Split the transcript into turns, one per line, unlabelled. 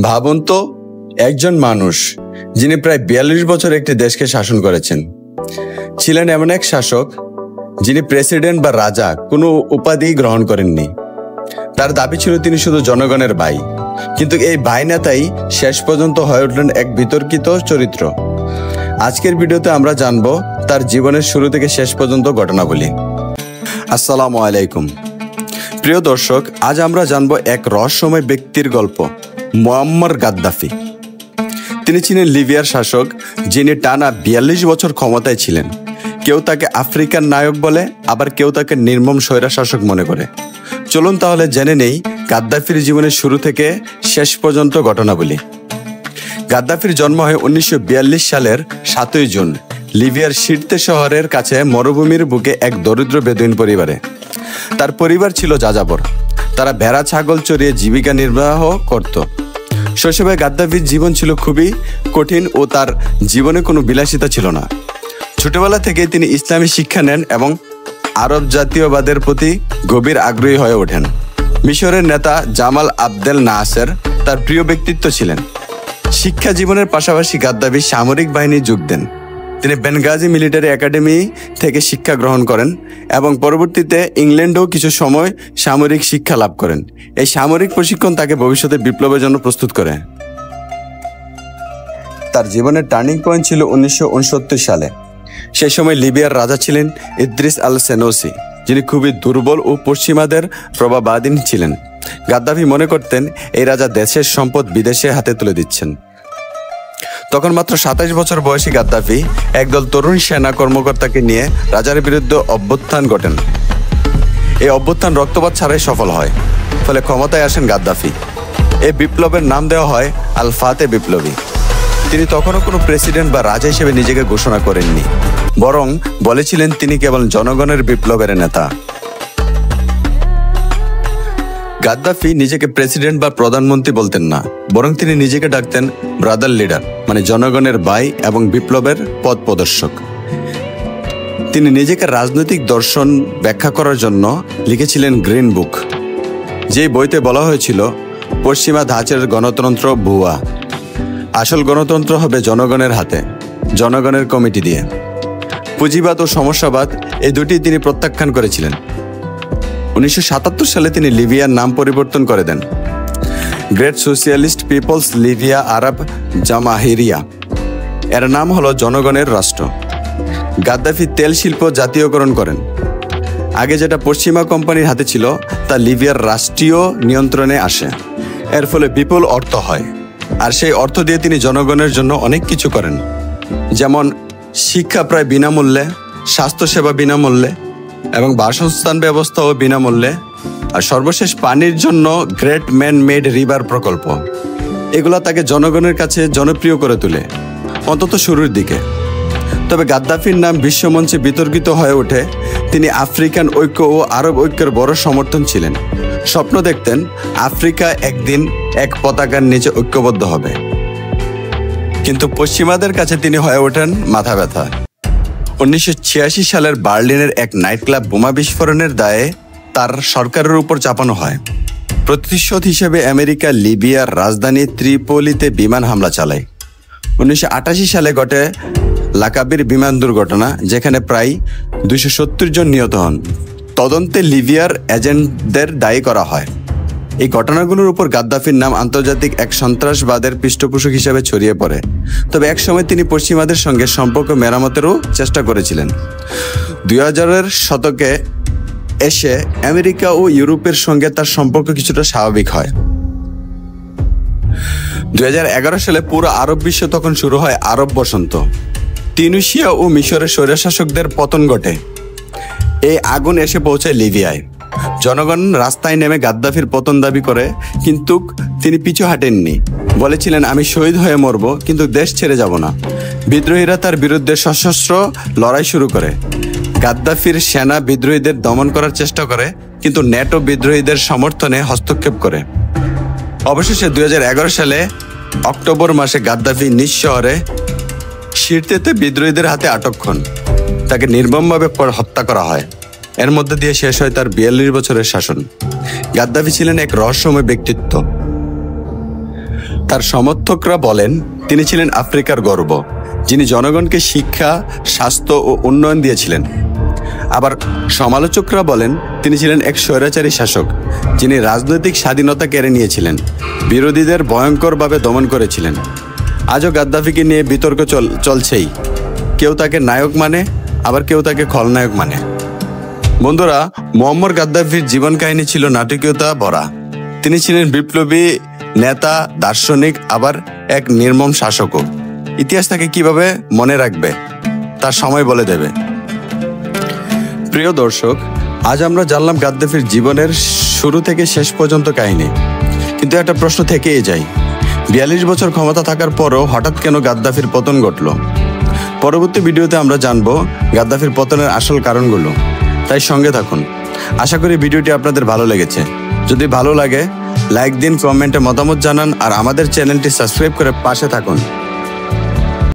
ভাবুন তো, একজন মানুষ যিনি প্রায় ৪২ বছর একটি দেশকে শাসন করেছেন, ছিলেন এমন এক শাসক যিনি প্রেসিডেন্ট বা রাজা কোনো উপাধি গ্রহণ করেননি। তার দাবি ছিল তিনি শুধু জনগণের ভাই, কিন্তু এই ভাই নেতাই শেষ পর্যন্ত হয়ে উঠলেন এক বিতর্কিত চরিত্র। আজকের ভিডিওতে আমরা জানব তার জীবনের শুরু থেকে শেষ পর্যন্ত ঘটনাবলী। আসসালামু আলাইকুম প্রিয় দর্শক, আজ আমরা জানব এক রহস্যময় ব্যক্তির গল্প, মুয়াম্মার গাদ্দাফি। তিনি ছিলেন লিবিয়ার শাসক যিনি টানা ৪২ বছর ক্ষমতায় ছিলেন। কেউ তাকে আফ্রিকার নায়ক বলে, আবার কেউ তাকে নির্মম স্বৈরশাসক মনে করে। চলুন তাহলে জেনে নেই গাদ্দাফির জীবনের শুরু থেকে শেষ পর্যন্ত ঘটনাবলী। গাদ্দাফির জন্ম হয় ১৯৪২ সালের ৭ই জুন লিবিয়ার সিরতে শহরের কাছে মরুভূমির বুকে এক দরিদ্র বেদুইন পরিবারে। তার পরিবার ছিল যাযাবর। তারা ভেড়া ছাগল চড়িয়ে জীবিকা নির্বাহ করত। শৈশবে গাদ্দাফির জীবন ছিল খুবই কঠিন ও তার জীবনে কোনো বিলাসিতা ছিল না। ছোটবেলা থেকেই তিনি ইসলামী শিক্ষা নেন এবং আরব জাতীয়বাদের প্রতি গভীর আগ্রহী হয়ে ওঠেন। মিশরের নেতা জামাল আবদেল নাসের তার প্রিয় ব্যক্তিত্ব ছিলেন। শিক্ষা জীবনের পাশাপাশি গাদ্দাফি সামরিক বাহিনী যোগ দেন। তিনি বেনগাজি মিলিটারি একাডেমি থেকে শিক্ষা গ্রহণ করেন এবং পরবর্তীতে ইংল্যান্ডেও কিছু সময় সামরিক শিক্ষা লাভ করেন। এই সামরিক প্রশিক্ষণ তাকে ভবিষ্যতে বিপ্লবের জন্য প্রস্তুত করে। তার জীবনের টার্নিং পয়েন্ট ছিল ১৯৬৯ সালে। সেই সময় লিবিয়ার রাজা ছিলেন ইদ্রিস আল সেনুসি, যিনি খুবই দুর্বল ও পশ্চিমাদের প্রভাবাধীন ছিলেন। গাদ্দাফি মনে করতেন এই রাজা দেশের সম্পদ বিদেশে হাতে তুলে দিচ্ছেন। তখন মাত্র ২৭ বছর বয়সী গাদ্দাফি একদল তরুণ সেনা কর্মকর্তাকে নিয়ে রাজার বিরুদ্ধে অভ্যুত্থান ঘটেন। এই অভ্যুত্থান রক্তপাত ছাড়াই সফল হয়, ফলে ক্ষমতায় আসেন গাদ্দাফি। এই বিপ্লবের নাম দেওয়া হয় আল ফাতে বিপ্লবী। তিনি তখনও কোনো প্রেসিডেন্ট বা রাজা হিসেবে নিজেকে ঘোষণা করেননি, বরং বলেছিলেন তিনি কেবল জনগণের বিপ্লবের নেতা। গাদ্দাফি নিজেকে প্রেসিডেন্ট বা প্রধানমন্ত্রী বলতেন না, বরং তিনি নিজেকে ডাকতেন ব্রাদার লিডার, মানে জনগণের ভাই এবং বিপ্লবের পথ প্রদর্শক। তিনি নিজেকে রাজনৈতিক দর্শন ব্যাখ্যা করার জন্য লিখেছিলেন গ্রিন বুক, যেই বইতে বলা হয়েছিল পশ্চিমা ধাঁচের গণতন্ত্র ভুয়া, আসল গণতন্ত্র হবে জনগণের হাতে, জনগণের কমিটি দিয়ে। পুঁজিবাদ ও সমস্যাবাদ এই দুটি তিনি প্রত্যাখ্যান করেছিলেন। ১৯৭৭ সালে তিনি লিবিয়ার নাম পরিবর্তন করে দেন গ্রেট সোশিয়ালিস্ট পিপলস লিবিয়া আরব জামাহিরিয়া। এর নাম হলো জনগণের রাষ্ট্র। গাদ্দাফি তেল শিল্প জাতীয়করণ করেন। আগে যেটা পশ্চিমা কোম্পানির হাতে ছিল তা লিবিয়ার রাষ্ট্রীয় নিয়ন্ত্রণে আসে। এর ফলে বিপুল অর্থ হয়, আর সেই অর্থ দিয়ে তিনি জনগণের জন্য অনেক কিছু করেন, যেমন শিক্ষা প্রায় বিনামূল্যে, স্বাস্থ্যসেবা বিনামূল্যে এবং বাসস্থান ব্যবস্থাও বিনামূল্যে, আর সর্বশেষ পানির জন্য গ্রেট ম্যান মেড রিভার প্রকল্প। এগুলা তাকে জনগণের কাছে জনপ্রিয় করে তোলে, অন্তত শুরুর দিকে। তবে গাদ্দাফির নাম বিশ্বমঞ্চে বিতর্কিত হয়ে ওঠে। তিনি আফ্রিকান ঐক্য ও আরব ঐক্যের বড় সমর্থন ছিলেন। স্বপ্ন দেখতেন আফ্রিকা একদিন এক পতাকার নিচে ঐক্যবদ্ধ হবে। কিন্তু পশ্চিমাদের কাছে তিনি হয়ে ওঠেন মাথা ব্যথা। ১৯৮৬ সালের বার্লিনের এক নাইট ক্লাব বোমা বিস্ফোরণের দায়ে তার সরকারের উপর চাপানো হয়। প্রতিশোধ হিসেবে আমেরিকা লিবিয়ার রাজধানী ত্রিপোলিতে বিমান হামলা চালায়। ১৯৮৮ সালে ঘটে লাকাবির বিমান দুর্ঘটনা, যেখানে প্রায় ২৭০ জন নিহত হন। তদন্তে লিবিয়ার এজেন্টদের দায়ী করা হয়। এই ঘটনাগুলোর উপর গাদ্দাফির নাম আন্তর্জাতিক এক সন্ত্রাসবাদের পৃষ্ঠপোষক হিসেবে ছড়িয়ে পড়ে। তবে একসময় তিনি পশ্চিমাদের সঙ্গে সম্পর্ক মেরামতেরও চেষ্টা করেছিলেন। ২০০০-এর শতকে এসে আমেরিকা ও ইউরোপের সঙ্গে তার সম্পর্ক কিছুটা স্বাভাবিক হয়। ২০১১ সালে পুরো আরব বিশ্ব তখন শুরু হয় আরব বসন্ত। তিউনিসিয়া ও মিশরের স্বৈরশাসকদের পতন ঘটে। এই আগুন এসে পৌঁছায় লিবিয়ায়। জনগণ রাস্তায় নেমে গাদ্দাফির পতন দাবি করে, কিন্তু তিনি পিছু হাঁটেননি। বলেছিলেন, আমি শহীদ হয়ে মরব, কিন্তু দেশ ছেড়ে যাব না। বিদ্রোহীরা তার বিরুদ্ধে সশস্ত্র লড়াই শুরু করে। গাদ্দাফির সেনা বিদ্রোহীদের দমন করার চেষ্টা করে, কিন্তু ন্যাটো বিদ্রোহীদের সমর্থনে হস্তক্ষেপ করে। অবশেষে ২০১১ সালে অক্টোবর মাসে গাদ্দাফি নিজ শহরে সিরতেতে বিদ্রোহীদের হাতে আটক হন। তাকে নির্মমভাবে হত্যা করা হয়। এর মধ্যে দিয়ে শেষ হয় তার ৪২ বছরের শাসন। গাদ্দাফি ছিলেন এক রহস্যময় ব্যক্তিত্ব। তার সমর্থকরা বলেন তিনি ছিলেন আফ্রিকার গর্ব, যিনি জনগণকে শিক্ষা, স্বাস্থ্য ও উন্নয়ন দিয়েছিলেন। আবার সমালোচকরা বলেন তিনি ছিলেন এক স্বৈরাচারী শাসক, যিনি রাজনৈতিক স্বাধীনতা কেড়ে নিয়েছিলেন, বিরোধীদের ভয়ঙ্করভাবে দমন করেছিলেন। আজও গাদ্দাফিকে নিয়ে বিতর্ক চলছেই। কেউ তাকে নায়ক মানে, আবার কেউ তাকে খলনায়ক মানে। বন্ধুরা, মুয়াম্মার গাদ্দাফির জীবন কাহিনী ছিল নাটকীয়তা ভরা। তিনি ছিলেন বিপ্লবী নেতা, দার্শনিক, আবার এক নির্মম শাসকও। ইতিহাস তাকে কিভাবে মনে রাখবে তার সময় বলে দেবে। প্রিয় দর্শক, আজ আমরা জানলাম গাদ্দাফির জীবনের শুরু থেকে শেষ পর্যন্ত কাহিনী। কিন্তু একটা প্রশ্ন থেকেই যায়, 42 বছর ক্ষমতা থাকার পরও হঠাৎ কেন গাদ্দাফির পতন ঘটল? পরবর্তী ভিডিওতে আমরা জানবো গাদ্দাফির পতনের আসল কারণগুলো। তাই সঙ্গে থাকুন। আশা করি ভিডিওটি আপনাদের ভালো লেগেছে। যদি ভালো লাগে লাইক দিন, কমেন্টে মতামত জানান আর আমাদের চ্যানেলটি সাবস্ক্রাইব করে পাশে থাকুন।